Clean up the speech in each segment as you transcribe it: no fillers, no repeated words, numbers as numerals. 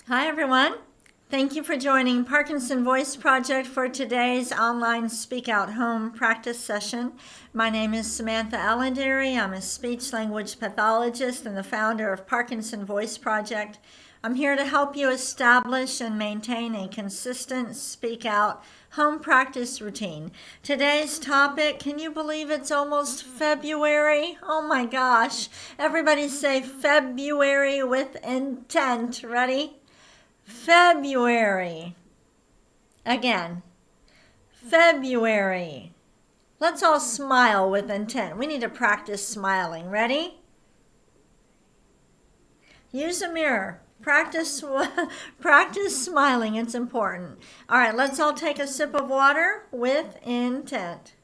Hi everyone. Thank you for joining Parkinson Voice Project for today's online Speak Out Home practice session. My name is Samantha Allenderry. I'm a speech language pathologist and the founder of Parkinson Voice Project. I'm here to help you establish and maintain a consistent Speak Out home practice routine. Today's topic, can you believe it's almost February? Oh my gosh. Everybody say February with intent. Ready? February. Again, February. Let's all smile with intent. We need to practice smiling. Ready? Use a mirror. Practice smiling. It's important. All right, let's all take a sip of water with intent.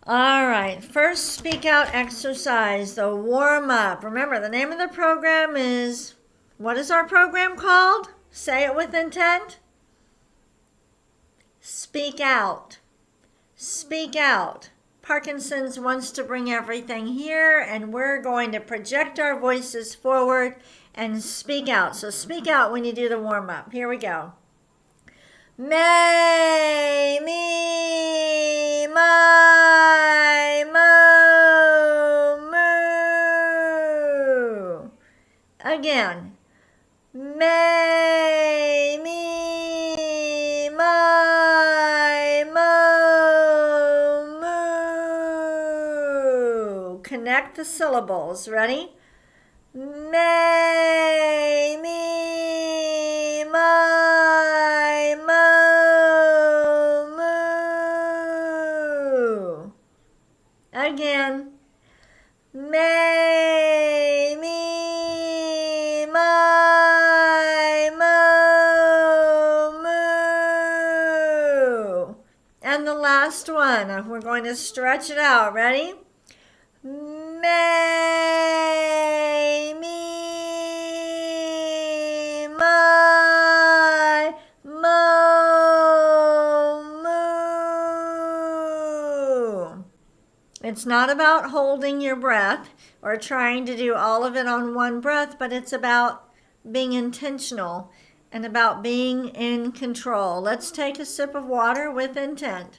All right, first speak out exercise, the warm up. Remember, the name of the program is, what is our program called? Say it with intent. Speak out. Speak out. Parkinson's wants to bring everything here, and we're going to project our voices forward and speak out. So speak out when you do the warm up. Here we go. May, me, my, mo, moo. Again. May, me, my, mo, moo. Connect the syllables. Ready? May, me, my, mo, moo. Again. May, me, my, mo, moo. And the last one. We're going to stretch it out. Ready? May, me, my, mo, moo. It's not about holding your breath or trying to do all of it on one breath, but it's about being intentional and about being in control. Let's take a sip of water with intent.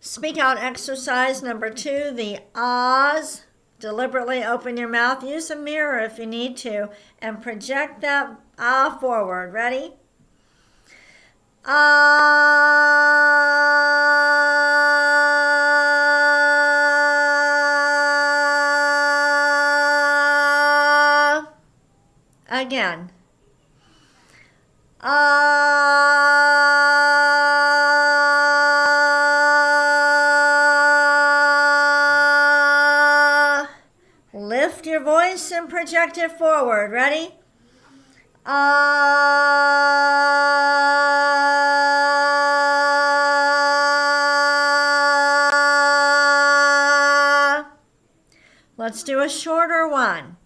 Speak out exercise number 2, the ahs. Deliberately open your mouth. Use a mirror if you need to and project that ah forward. Ready? Ah. Again. Lift your voice and project it forward. Ready? Let's do a shorter one.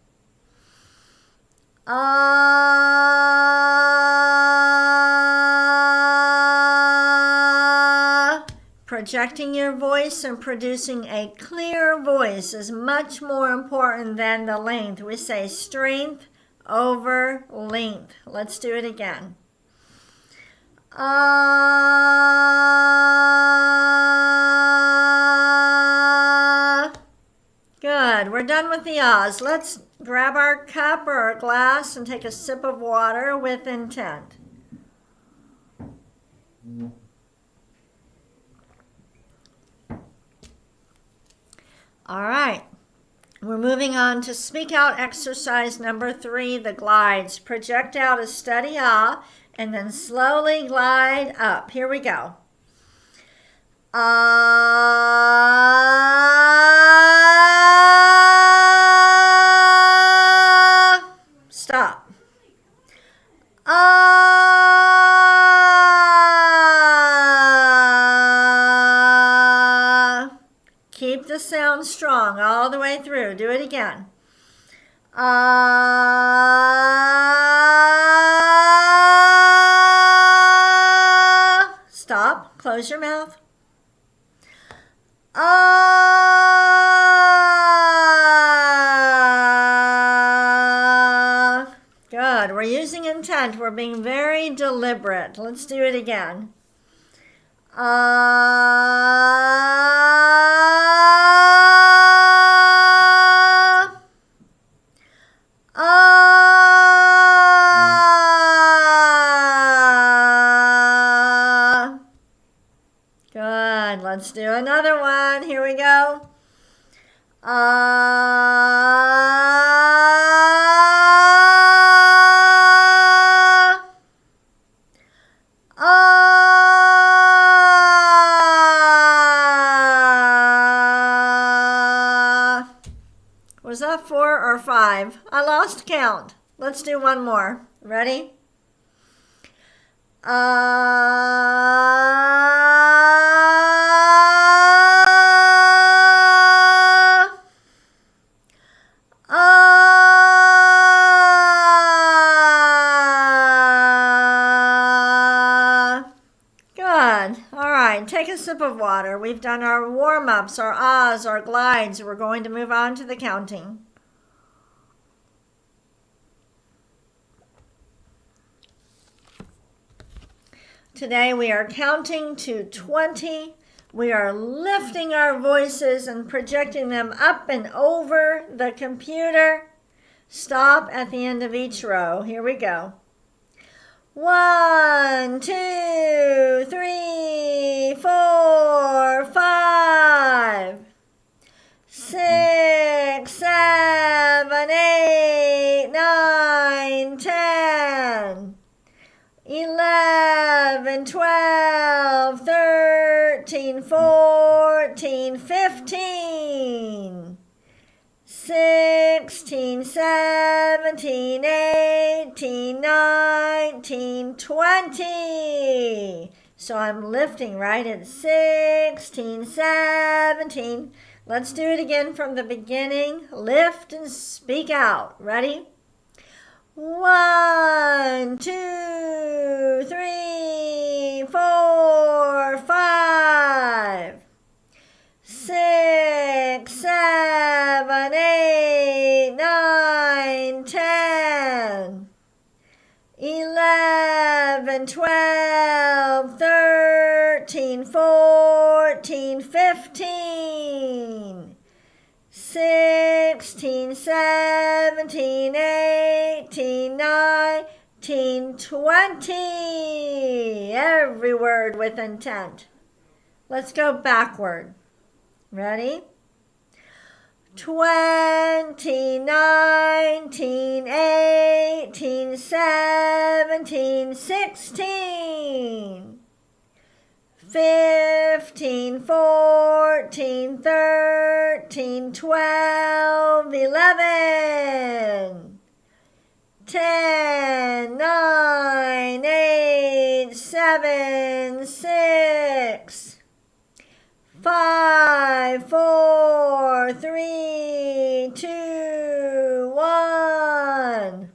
Projecting your voice and producing a clear voice is much more important than the length. We say strength over length. Let's do it again. Good. We're done with the ahs. Let's grab our cup or our glass and take a sip of water with intent. All right, we're moving on to speak out exercise number 3, the glides. Project out a steady ah and then slowly glide up. Here we go. Ah. Stop. Ah. Keep the sound strong all the way through. Do it again. Stop. Close your mouth. Good. We're using intent. We're being very deliberate. Let's do it again. Good. Let's do another one. Here we go. Was that 4 or 5? I lost count. Let's do one more. Ready? Good. All right, take a sip of water. We've done our warm-ups, our ahs, our glides. We're going to move on to the counting. Today we are counting to 20. We are lifting our voices and projecting them up and over the computer. Stop at the end of each row. Here we go. 1, 2, 3, 4, 5, 6, 7, 8, 9, 10, 11, 12, 13, 14, 15, 16, 17, 18, 19, 20. So I'm lifting right at 16, 17. Let's do it again from the beginning. Lift and speak out. Ready? 1, 2, 3, 4, 5, 6, 7, 8, 9, 10, 11, 12, 13, 14, 15, 16, 17, 18, 19, 20. Every word with intent. Let's go backward. Ready? 20, 19, 18, 17, 16, 15, 14, 13, 12, 11, 10, 9, 8, 7, 6, 5, 4, 3, 2, 1.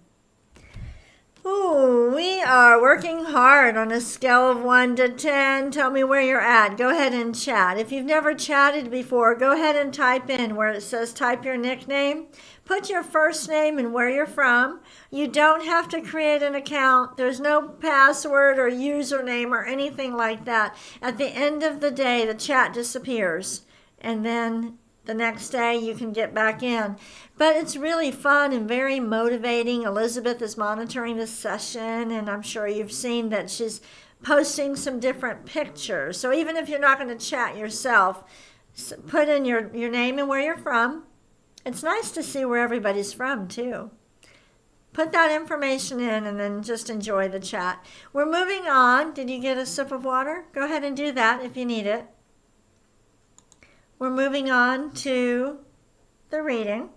Ooh, we are working hard on a scale of 1 to 10. Tell me where you're at. Go ahead and chat. If you've never chatted before, go ahead and type in where it says type your nickname. Put your first name and where you're from. You don't have to create an account. There's no password or username or anything like that. At the end of the day, the chat disappears. And then the next day you can get back in. But it's really fun and very motivating. Elizabeth is monitoring this session, and I'm sure you've seen that she's posting some different pictures. So even if you're not going to chat yourself, put in your name and where you're from. It's nice to see where everybody's from, too. Put that information in and then just enjoy the chat. We're moving on. Did you get a sip of water? Go ahead and do that if you need it. We're moving on to the reading.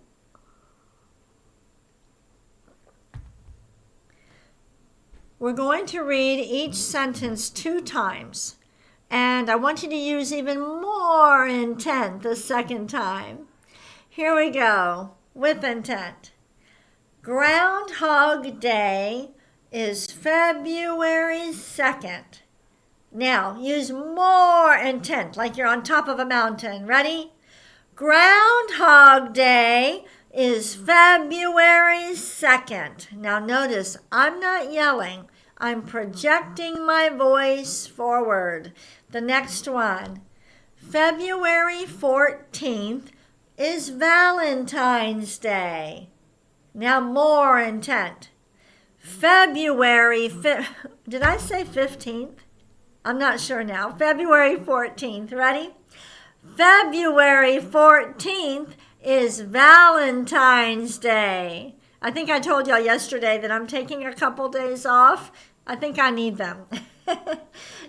We're going to read each sentence 2 times. And I want you to use even more intent the second time. Here we go, with intent. Groundhog Day is February 2nd. Now, use more intent, like you're on top of a mountain. Ready? Groundhog Day is February 2nd. Now notice, I'm not yelling. I'm projecting my voice forward. The next one. February 14th is Valentine's Day. Now more intent. Did I say 15th? I'm not sure now. February 14th. Ready? February 14th is Valentine's Day. I think I told y'all yesterday that I'm taking a couple days off. I think I need them.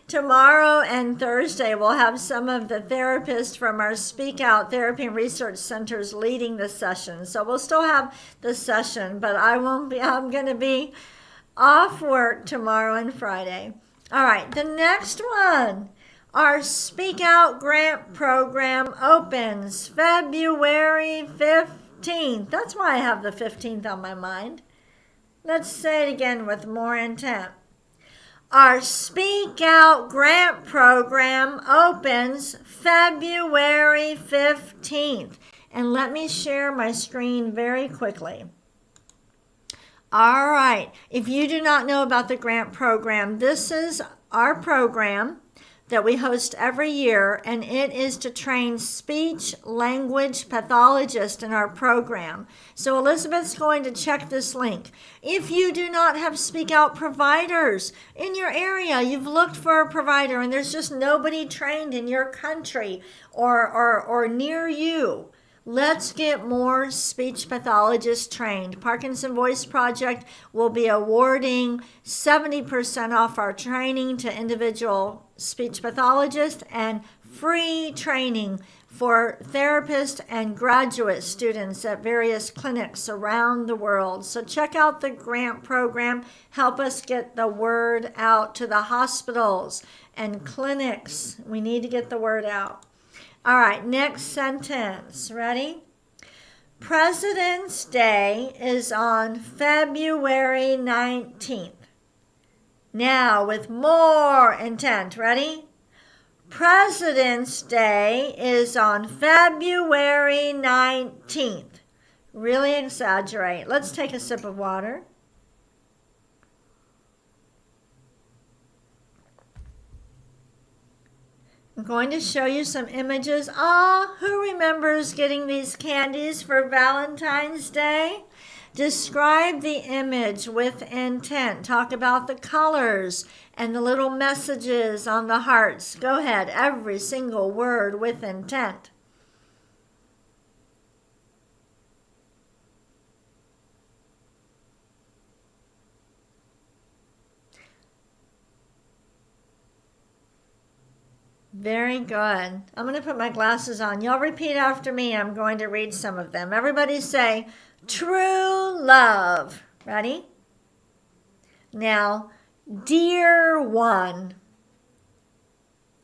Tomorrow and Thursday, we'll have some of the therapists from our Speak Out Therapy and Research Centers leading the session. So we'll still have the session, but I'm going to be off work tomorrow and Friday. All right, the next one. Our Speak Out Grant Program opens February 15th. That's why I have the 15th on my mind. Let's say it again with more intent. Our Speak Out Grant Program opens February 15th. And let me share my screen very quickly. All right, if you do not know about the grant program, this is our program that we host every year, and it is to train speech language pathologists in our program. So Elizabeth's going to check this link. If you do not have Speak Out providers in your area, you've looked for a provider and there's just nobody trained in your country or near you, let's get more speech pathologists trained. Parkinson Voice Project will be awarding 70% off our training to individual speech pathologists and free training for therapists and graduate students at various clinics around the world. So check out the grant program. Help us get the word out to the hospitals and clinics. We need to get the word out. All right, next sentence. Ready? President's Day is on February 19th. Now with more intent. Ready? President's Day is on February 19th. Really exaggerate. Let's take a sip of water. I'm going to show you some images. Who remembers getting these candies for Valentine's Day? Describe the image with intent. Talk about the colors and the little messages on the hearts. Go ahead, every single word with intent. Very good. I'm going to put my glasses on. Y'all repeat after me. I'm going to read some of them. Everybody say, true love. Ready? Now, dear one.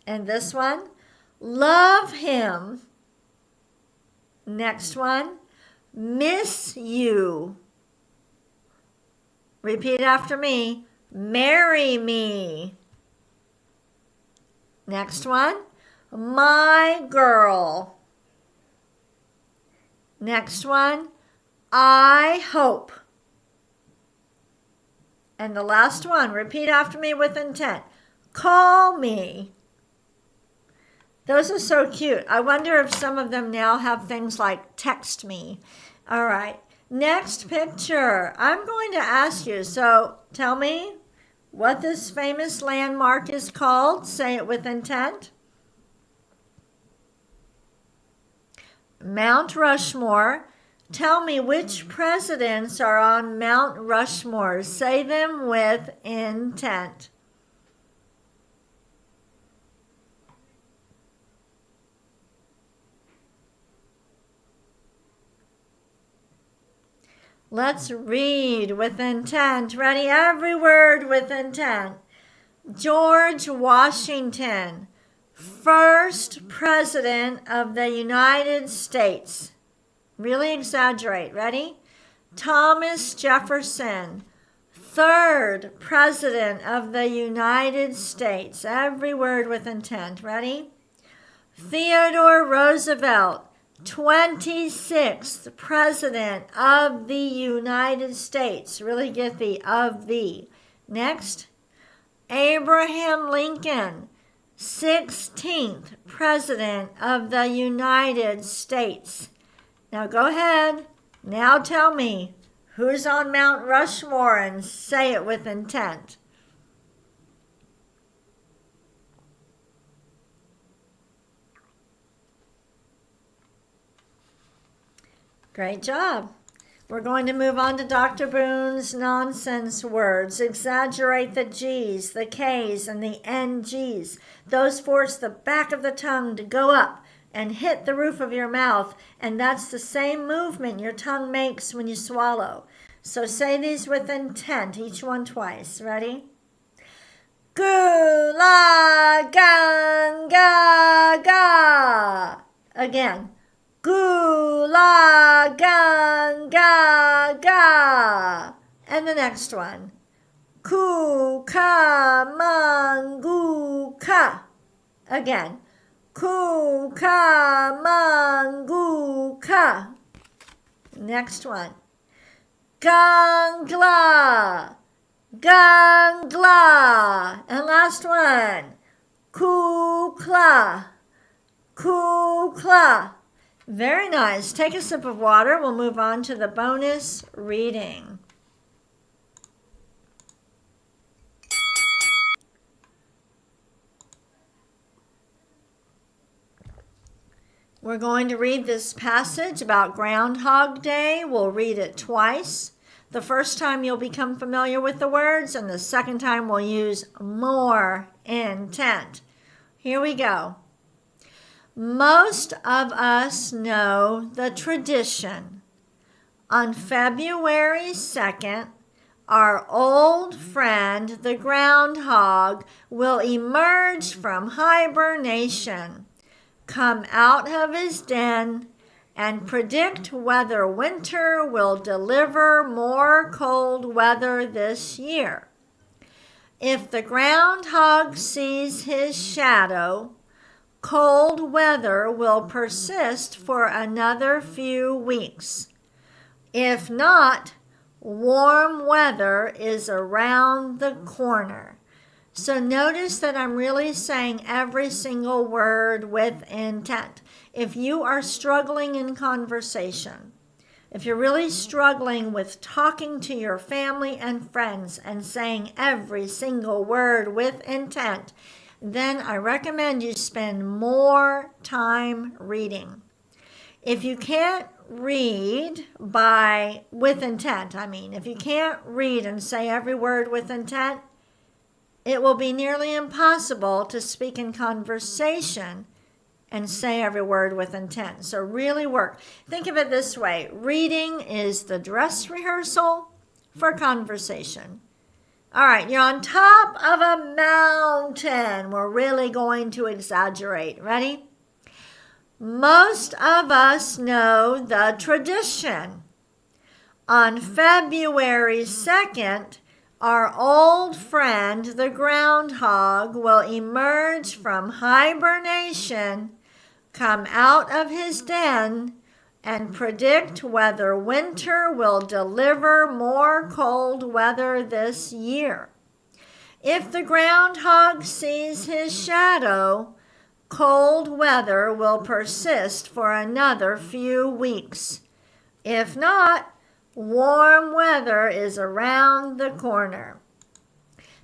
And this one, love him. Next one, miss you. Repeat after me, marry me. Next one, my girl. Next one, I hope. And the last one, repeat after me with intent. Call me. Those are so cute. I wonder if some of them now have things like text me. All right, next picture. I'm going to ask you, so tell me what this famous landmark is called. Say it with intent. Mount Rushmore. Tell me which presidents are on Mount Rushmore. Say them with intent. Let's read with intent. Ready? Every word with intent. George Washington, first president of the United States. Really exaggerate. Ready? Thomas Jefferson, 3rd President of the United States. Every word with intent. Ready? Theodore Roosevelt, 26th President of the United States. Really get the of the. Next. Abraham Lincoln, 16th President of the United States. Now go ahead. Now tell me, who's on Mount Rushmore, and say it with intent. Great job. We're going to move on to Dr. Boone's nonsense words. Exaggerate the G's, the K's, and the NG's. Those force the back of the tongue to go up and hit the roof of your mouth, and that's the same movement your tongue makes when you swallow. So say these with intent, each one twice. Ready? Gu la gan ga ga. Again. Gu la gan ga ga. And the next one. Ku ka man gu ka. Again. Ku ka man gu ka. Next one. Gangla. Gangla. And last one. Kukla. Kukla. Very nice. Take a sip of water. We'll move on to the bonus reading. We're going to read this passage about Groundhog Day. We'll read it twice. The first time you'll become familiar with the words, and the second time we'll use more intent. Here we go. Most of us know the tradition. On February 2nd, our old friend, the groundhog, will emerge from hibernation, come out of his den, and predict whether winter will deliver more cold weather this year. If the groundhog sees his shadow, cold weather will persist for another few weeks. If not, warm weather is around the corner. So notice that I'm really saying every single word with intent. If you are struggling in conversation, if you're really struggling with talking to your family and friends and saying every single word with intent, then I recommend you spend more time reading. If you can't read with intent, if you can't read and say every word with intent, it will be nearly impossible to speak in conversation and say every word with intent. So really work. Think of it this way. Reading is the dress rehearsal for conversation. All right, you're on top of a mountain. We're really going to exaggerate. Ready? Most of us know the tradition. On February 2nd, our old friend, the groundhog, will emerge from hibernation, come out of his den, and predict whether winter will deliver more cold weather this year. If the groundhog sees his shadow, cold weather will persist for another few weeks. If not, warm weather is around the corner.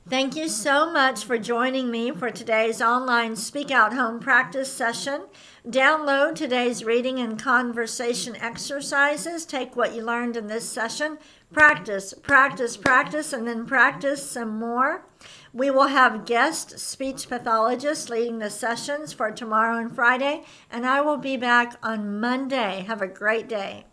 Thank you so much for joining me for today's online Speak Out Home practice session. Download today's reading and conversation exercises. Take what you learned in this session. Practice, practice, practice, and then practice some more. We will have guest speech pathologists leading the sessions for tomorrow and Friday, and I will be back on Monday. Have a great day.